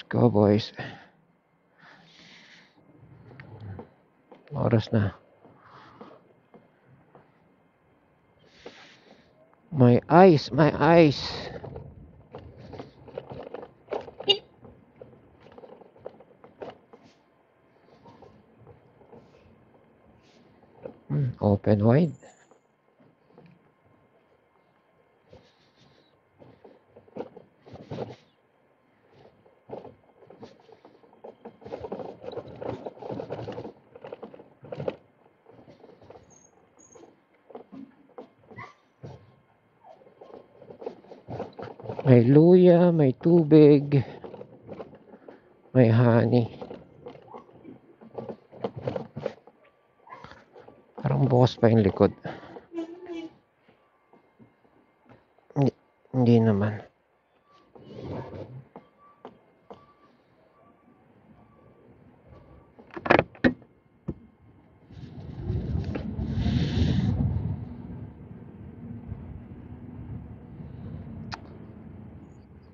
Go boys. Oras na. My eyes. Open wide. May luya, may tubig, may honey. Parang bukas pa yung likod. Hindi naman.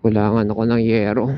Kulangan ako ng yero.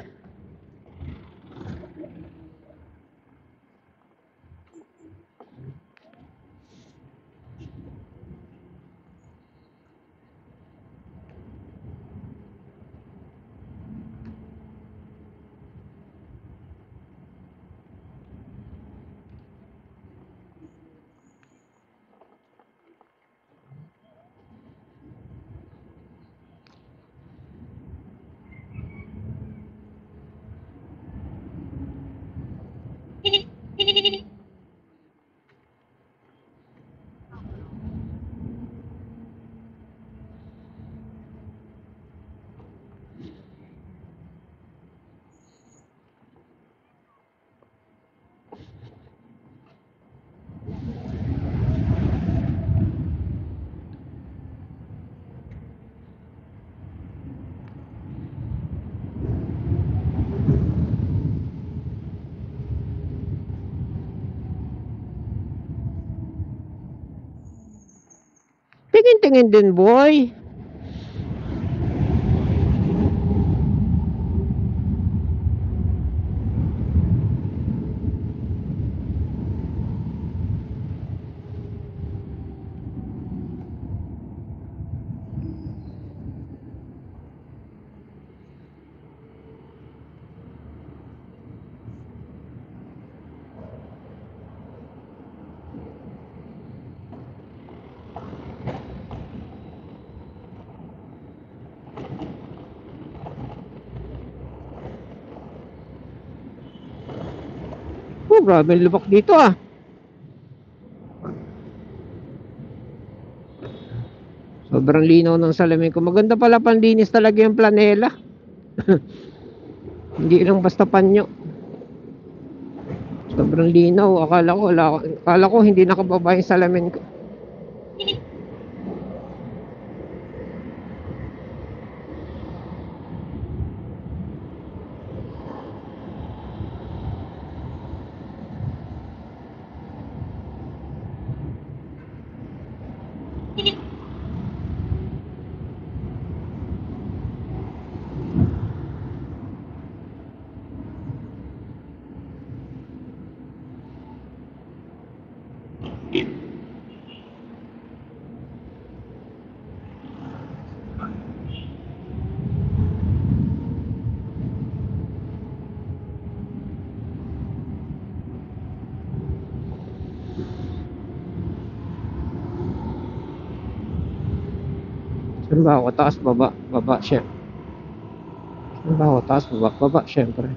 Tingin-tingin din, boy. Oh, grabe yung lubak dito ah. Sobrang linaw ng salamin ko. Maganda pala panlinis talaga yung planela. Hindi lang basta panyo. Sobrang linaw. Akala ko hindi nakababa yung salamin ko. Saan ba ako? Taas, baba. Baba siya. Saan ba ako? Taas, baba. Baba, syempre.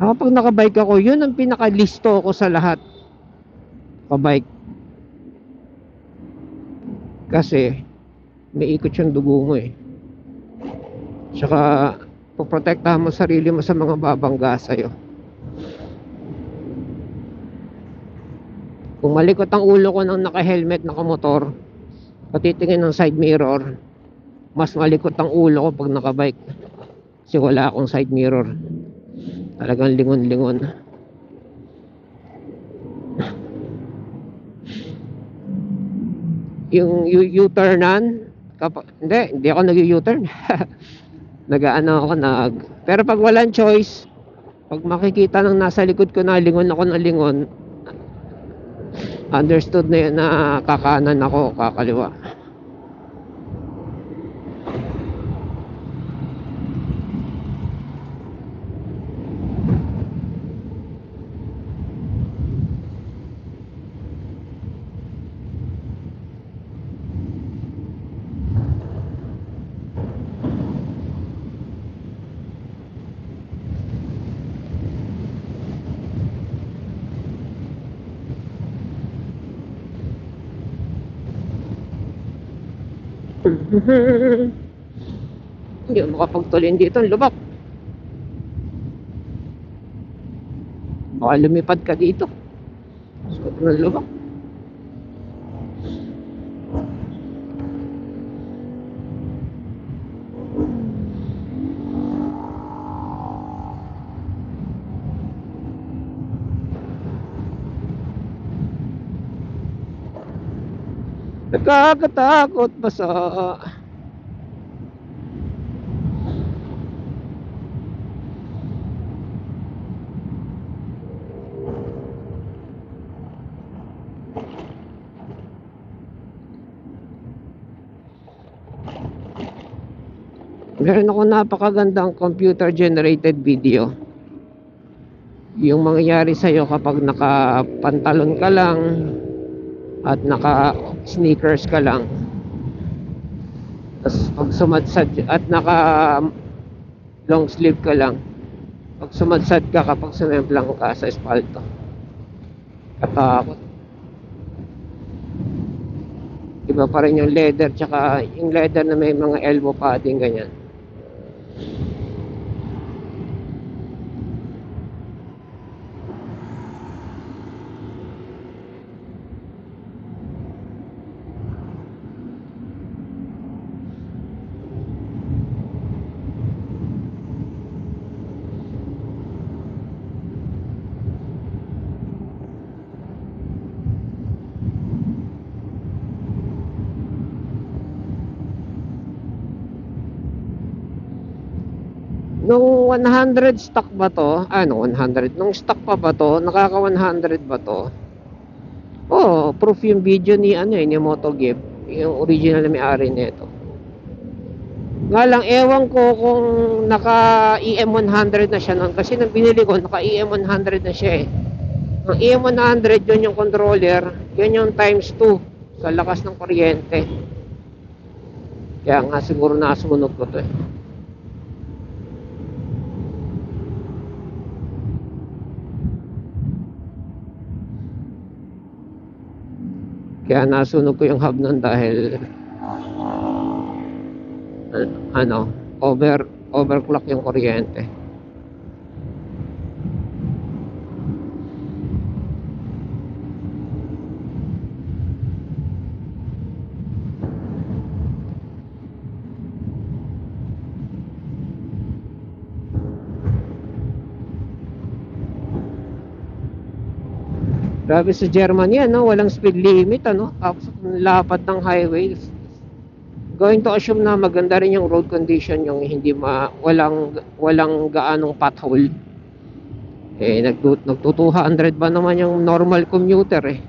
Pag nakabike ako, yun ang pinakalisto ko sa lahat. Pabike. Kasi, may ikot yung dugo mo eh. Tsaka, poprotektahan mo sarili mo sa mga babangga sa'yo. Kung malikot ang ulo ko ng naka-helmet, naka-motor, patitingin ng side mirror, mas malikot ang ulo ko pag nakabike. Kasi wala akong side mirror. Talagang lingon-lingon. Yung U-turnan, hindi ako nag-U-turn. Nag-ano ako, pero pag walang choice, pag makikita ng nasa likod ko na lingon ako ng lingon, understood na yun na kakanan ako, kakaliwa. Hindi ako makapagtulin dito, ang lubak. Baka lumipad ka dito. Sobrang lubak. Nakakatakot basa. Meron ako napakagandang computer generated video. Yung mangyayari sa'yo kapag nakapantalon ka lang at naka sneakers ka lang, tapos pag sumadsad at naka long sleeve ka lang, pag sumadsad ka kapag sumemplang ka sa espalto, katakot. Iba pa rin yung leather, tsaka yung leather na may mga elbow padding ganyan. Nung 100 stock ba to? Ano, 100? Nung stock pa ba to? Nakaka 100 ba to? Oh, proof yung video ni ano ni MotoGip, yung original na may-ari nito. Nga lang, ewan ko kung naka EM100 na siya nun. Kasi nang binili ko, naka EM100 na siya eh. Ang EM100, yun yung controller. Yun yung times 2 sa lakas ng kuryente. Kaya nga siguro nasunog ko to eh. Kaya nasunog ko yung hub nun dahil ano, overclock yung kuryente. Grabe sa Germany, ano, walang speed limit, ano, tapos lapat ng highway. Going to assume na maganda rin yung road condition, yung hindi walang gaanong pothole. Eh, nagto 200 ba naman yung normal commuter eh.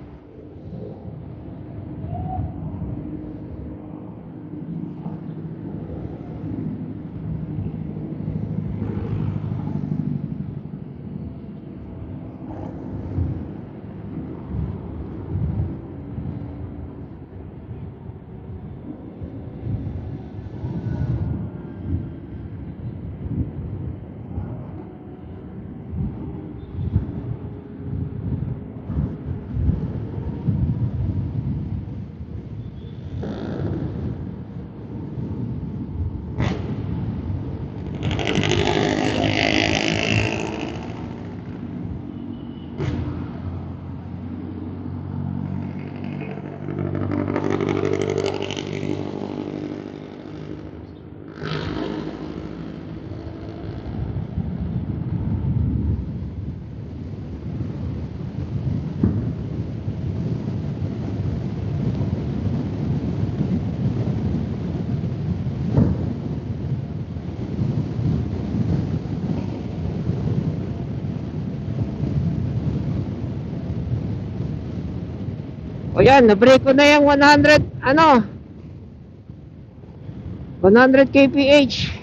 O yan, na-break ko na yung 100, 100 kph.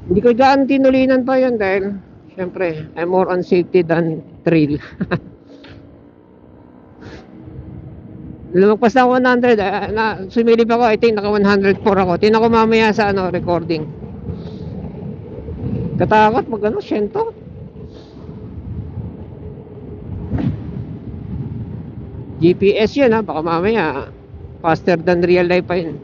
Hindi ko gaan tinulinan pa yun dahil syempre, I'm more on safety than thrill. Lumagpas na 100, sumilip ako, I think naka 104 ako. Tingnan ko mamaya sa recording. Katakot mag 100. GPS yun baka mamaya faster than real life pa yun.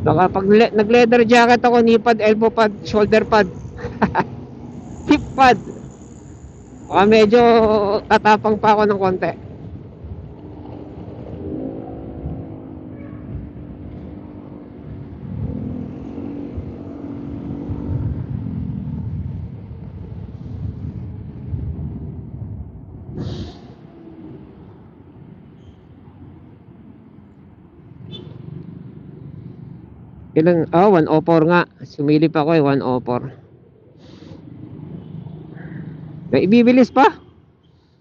Baka pag nag-leather jacket ako, knee pad, elbow pad, shoulder pad, hip pad, baka medyo tatapang pa ako ng konti. Ilan? 104 nga. Sumilip ako 104. May ibibilis pa.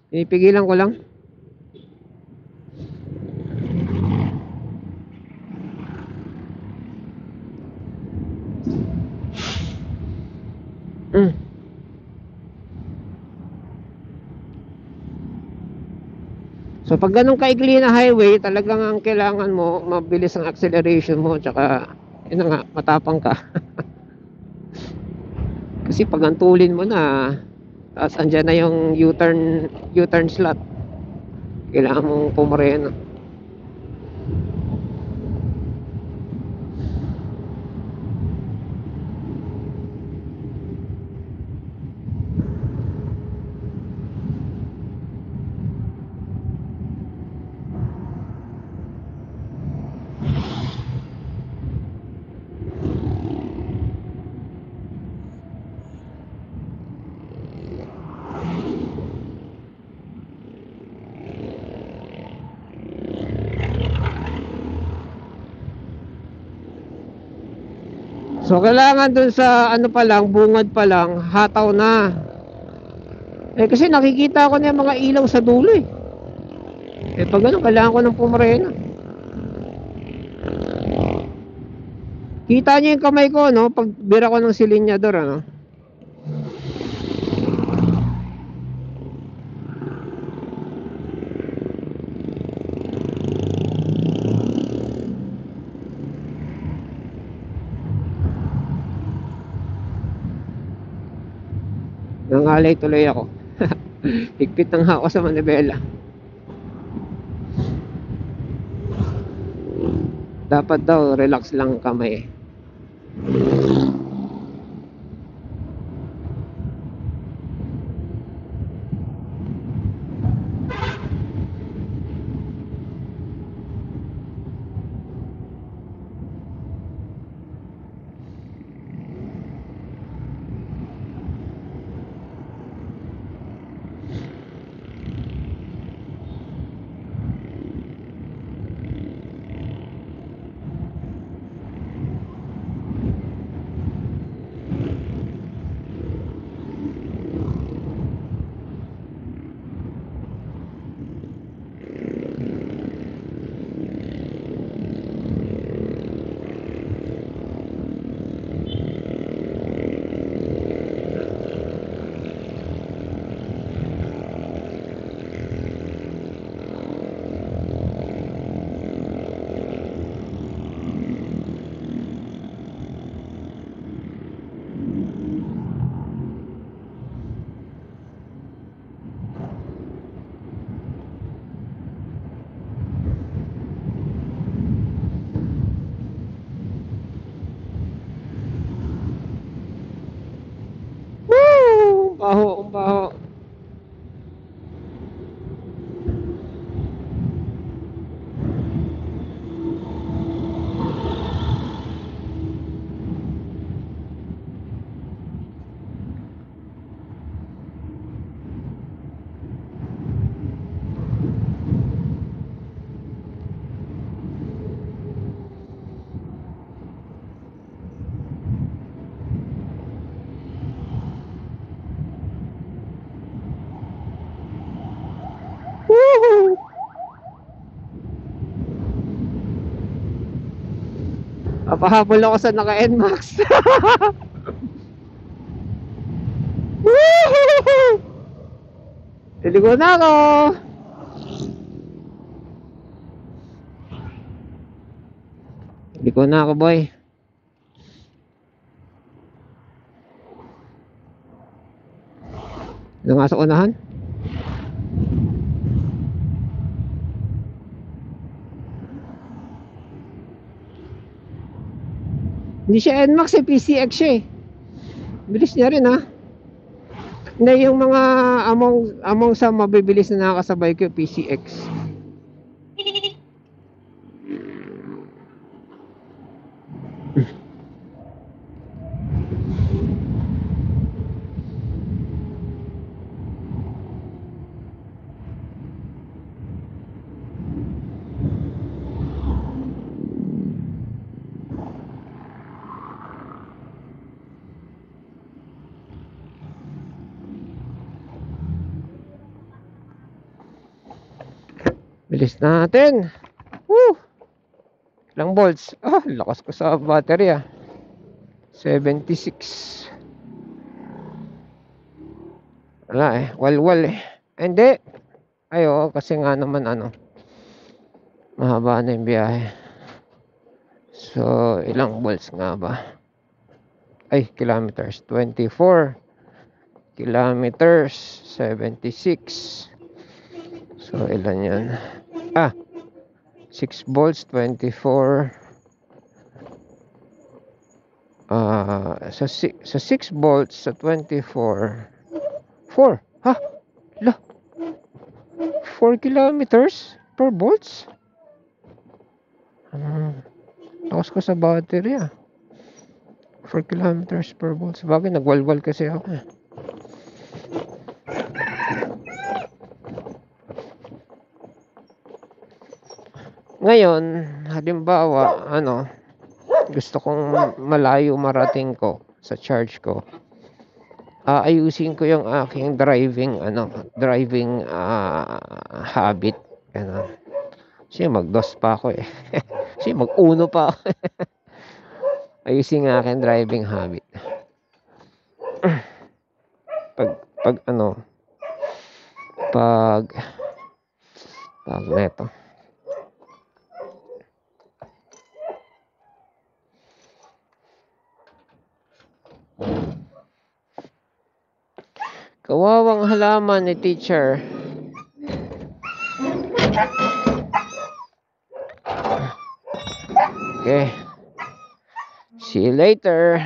Pinipigilan ko lang. So pag ganun kaikli na highway, talagang ang kailangan mo, mabilis ang acceleration mo, tsaka yun nga, matapang ka. Kasi pag antulin mo na, tapos andyan na yung U-turn slot, kailangan mong pumreno. So kailangan dun sa pa lang, bungad pa lang, hataw na. Kasi nakikita ko na yung mga ilaw sa dulo pag ganun, kailangan ko ng pumarena. Kita niyo yung kamay ko, pag bira ko ng silinyador, nangalay tuloy ako. Higpit ng hako sa manibela. Dapat daw relax lang kamay. Baho, ang baho. Pahabol ako sa naka-NMAX. Woohoo! Liligo na ako. Liligo na ako, boy. Ito nga sa unahan. Hindi siya NMAX, PCX siya eh. Bilis niya rin ha. Hindi, yung mga among sa mabibilis na nakakasabay ko, PCX. Bilis natin. Woo! Ilang volts? Ah, lakas ko sa battery ah. 76. Wala eh, walwal eh. Hindi. Ay oo, kasi nga naman mahaba na yung biyahe. So, ilang volts nga ba? Ay, kilometers. 24 kilometers. 76. So, ilan yan? 6 volts, 24. Sa 6 volts, sa 24. 4. Ha? La. 4 kilometers per volts? Lakas ko sa battery 4 kilometers per volts. Bagay, nagwalwal kasi ako eh. Ngayon, halimbawa, gusto kong malayo marating ko sa charge ko. Ayusin ko yung aking driving habit. Kasi mag-dos pa ako eh. Kasi mag-uno pa ako. Ayusin ang aking driving habit. Pag neto. Kawawang halaman ni teacher. Okay. See you later.